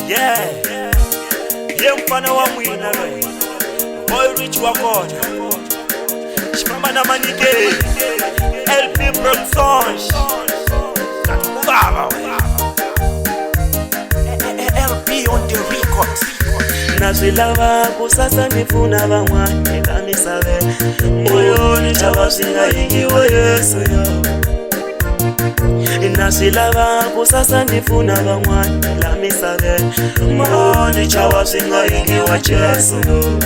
Yeah, ye mfana wa mwina loe Boy Rich wakoja Shimama na manike LP Production Baba LP on the records Nazilava kusasa nifuna vamwa Nikamisabe moyoni chabasinga ingiwa Yesu yo Nasilava kusasa nifuna vamwa Nikamisabe moyoni chabasinga ingiwa Yesu yo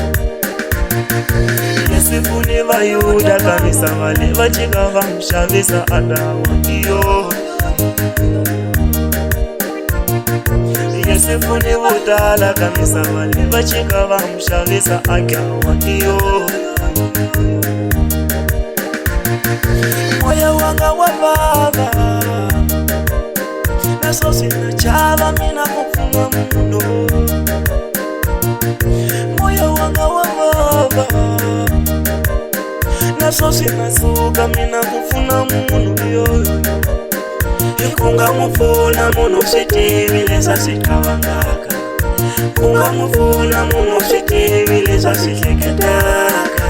Yesifuni vayuda kamisa vale vachika vamshavisa adawa iyo Yesifuni vudala kamisa vale vachika vamshavisa agawa iyo Moya wanga wa baba Naso sina chava mina kufunga mundo Moya wanga wa baba Naso sina suka mina kufuna mundo yoyo Ikunga mufuna muno sitivileza sitawangaka Kunga mufuna muno sitivileza siteketaka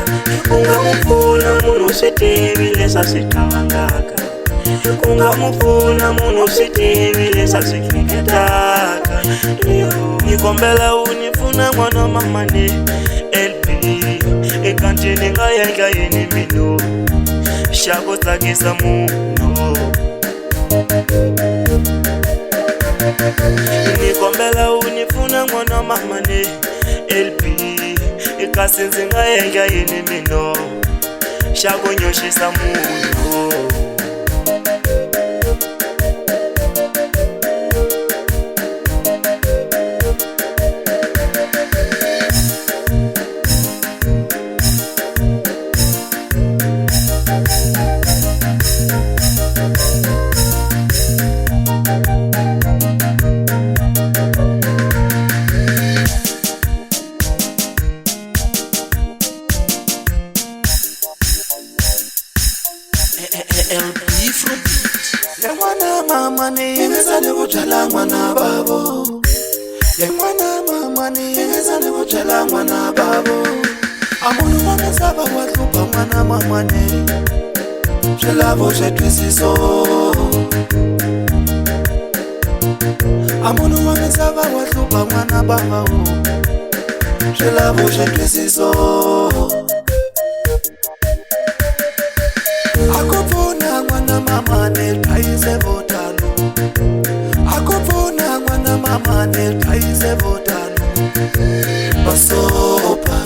Kunga mufuna muno sitivileza sitawangaka Kunga mufuna muno sitivileza siteketaka Nikombela unifuna mwana mamane LP Ekantini ngayanga yeni mino Shako takisa muno Nikombela unifuna mwana mamane LP Ekasinzi ngayanga yeni mino Shako nyoshisa muno LP from Le mwana mama ni ingezane kuthala mwana babo Le mwana mama ni ingezane kuthala mwana babo Amunu wamesaba wahlupha mwana mama ni Swelavo swetwisiso Amunu wamesaba wahlupha mwana babo Swelavo swetwisiso Akupuna mwana mama netaize votalo Akupuna mwana mama netaize votalo Basopa,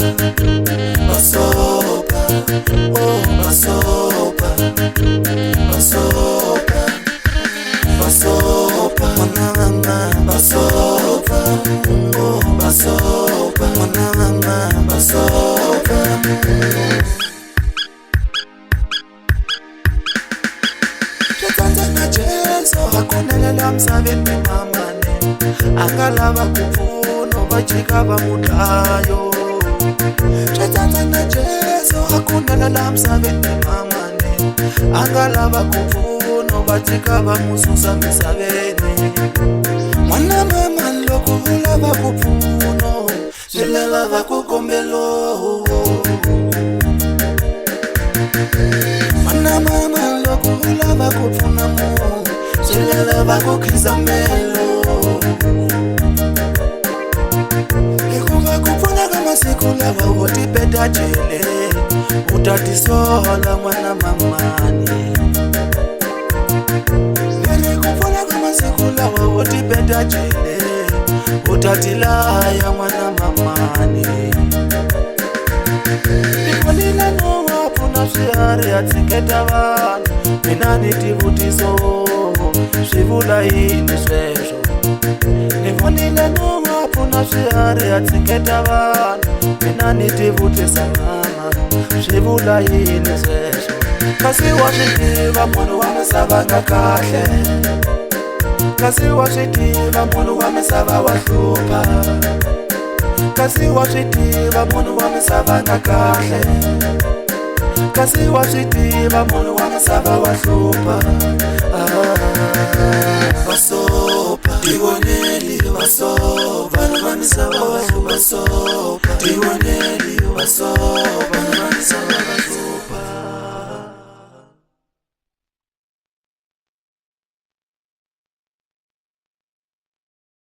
basopa, oh basopa Basopa, basopa, mwana mama basopa Oh basopa, mwana mama basopa Akonelela msaveni mamane Angalava kufuno vachika vamutayo Chetata na Jesu Akonelela msaveni mamane Angalava kufuno vachika vamususa misaveni Mwana mama loko hulava kufuno Zilela vakukombelo Mwana mama loko hulava kufuno Zilela vakukiza melo Ikuva kupuna kama siku lava utipeta jele Utatisola mwana mamani Nili kupuna kama siku lava utipeta jele Utatilaya mwana mamani Nikolila no wapuna shiari atiketa vana Minani tivutiso Shivula hini swesho Nivunile nunga puna shiari atiketa vana Mina nitivutisa mama Shivula hini swesho Kasi washitiva munu wamesavanga kahle Kasi washitiva munu wamesava wahlupha Kasi washitiva munu wamesavanga kahle Kasi washitiva munu wamesava wahlupha Basopa, Iwaneli, basopa Basoba, basoba, basoba,